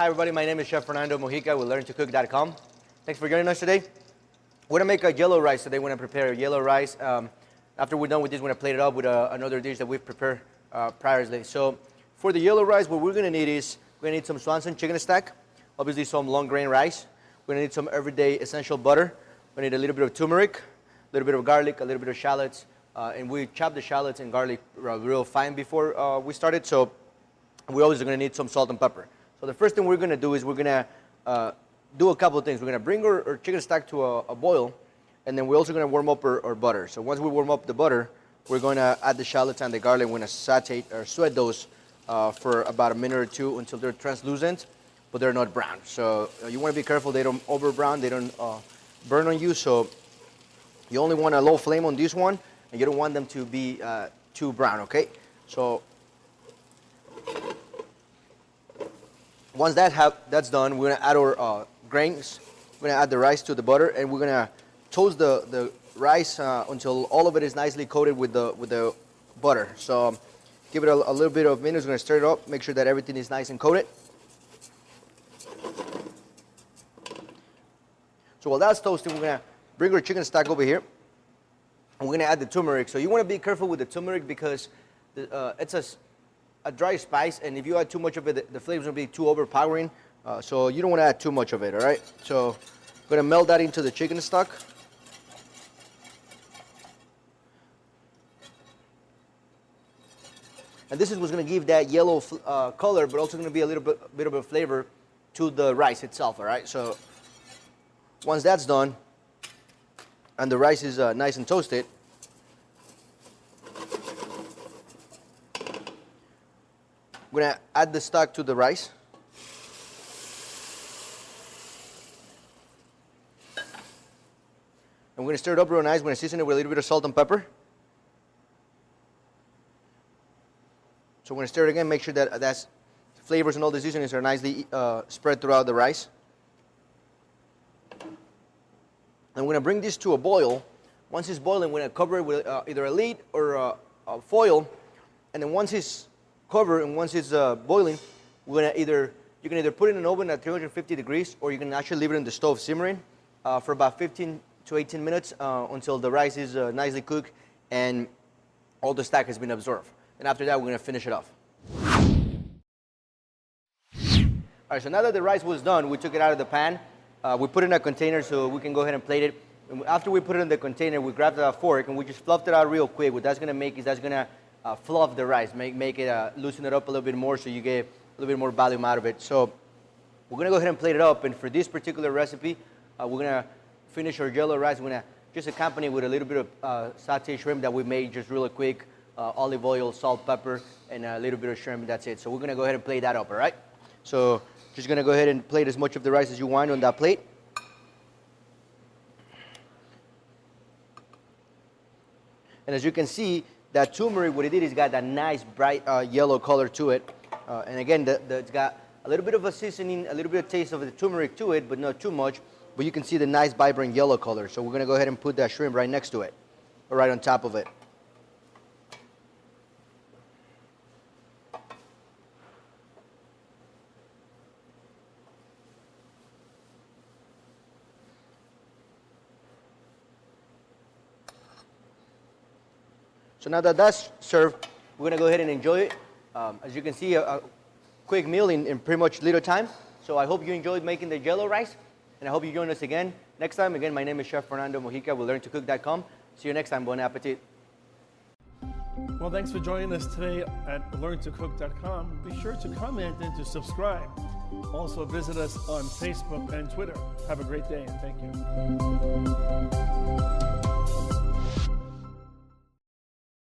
Hi everybody, my name is Chef Fernando Mojica with LearnToCook.com. Thanks for joining us today. We're going to make a yellow rice today. We're going to prepare a yellow rice. After we're done with this, we're going to plate it up with another dish that we've prepared previously. So for the yellow rice, what we're going to need is, we're going to need some Swanson chicken stack, obviously some long grain rice. We're going to need some everyday essential butter. We're going to need a little bit of turmeric, a little bit of garlic, a little bit of shallots. And we chopped the shallots and garlic real fine before we started. So we're always going to need some salt and pepper. So the first thing we're going to do is we're going to do a couple of things. We're going to bring our chicken stack to a boil, and then we're also going to warm up our butter. So once we warm up the butter, we're going to add the shallots and the garlic. We're going to saute or sweat those for about a minute or two until they're translucent, but they're not brown. So you want to be careful they don't over brown, they don't burn on you. So you only want a low flame on this one, and you don't want them to be too brown, okay? So once that's done, we're going to add our grains. We're going to add the rice to the butter, and we're going to toast the rice until all of it is nicely coated with the butter. So give it a little bit of minutes. We're going to stir it up, make sure that everything is nice and coated. So while that's toasting, we're going to bring our chicken stack over here, and we're going to add the turmeric. So you want to be careful with the turmeric because it's a dry spice, and if you add too much of it, the flavors will be too overpowering. So you don't want to add too much of it, all right? So I'm going to melt that into the chicken stock. And this is what's going to give that yellow color, but also going to be a little bit of a flavor to the rice itself, all right? So once that's done, and the rice is nice and toasted, we're going to add the stock to the rice. And we're going to stir it up real nice. We're going to season it with a little bit of salt and pepper. So we're going to stir it again, make sure that that's flavors and all the seasonings are nicely spread throughout the rice. And we're going to bring this to a boil. Once it's boiling, we're going to cover it with either a lid or a foil. And then once it's covered and once it's boiling, you can either put it in an oven at 350 degrees, or you can actually leave it in the stove simmering for about 15 to 18 minutes until the rice is nicely cooked and all the stack has been absorbed. And after that, we're going to finish it off. All right, so now that the rice was done, we took it out of the pan. We put it in a container so we can go ahead and plate it. And after we put it in the container, we grabbed a fork and we just fluffed it out real quick. What that's going to make is that's going to fluff the rice, make it loosen it up a little bit more so you get a little bit more volume out of it. So we're going to go ahead and plate it up. And for this particular recipe, we're going to finish our yellow rice. We're going to just accompany it with a little bit of sauteed shrimp that we made just really quick. Olive oil, salt, pepper, and a little bit of shrimp. That's it. So we're going to go ahead and plate that up, all right? So just going to go ahead and plate as much of the rice as you want on that plate. And as you can see, that turmeric, what it did is got that nice bright yellow color to it. And again, it's got a little bit of a seasoning, a little bit of taste of the turmeric to it, but not too much. But you can see the nice vibrant yellow color. So we're going to go ahead and put that shrimp right next to it, or right on top of it. So now that that's served, we're going to go ahead and enjoy it. As you can see, a quick meal in pretty much little time. So I hope you enjoyed making the yellow rice, and I hope you join us again next time. Again, my name is Chef Fernando Mojica with LearnToCook.com. See you next time. Bon appetit. Well, thanks for joining us today at LearnToCook.com. Be sure to comment and to subscribe. Also visit us on Facebook and Twitter. Have a great day, and thank you.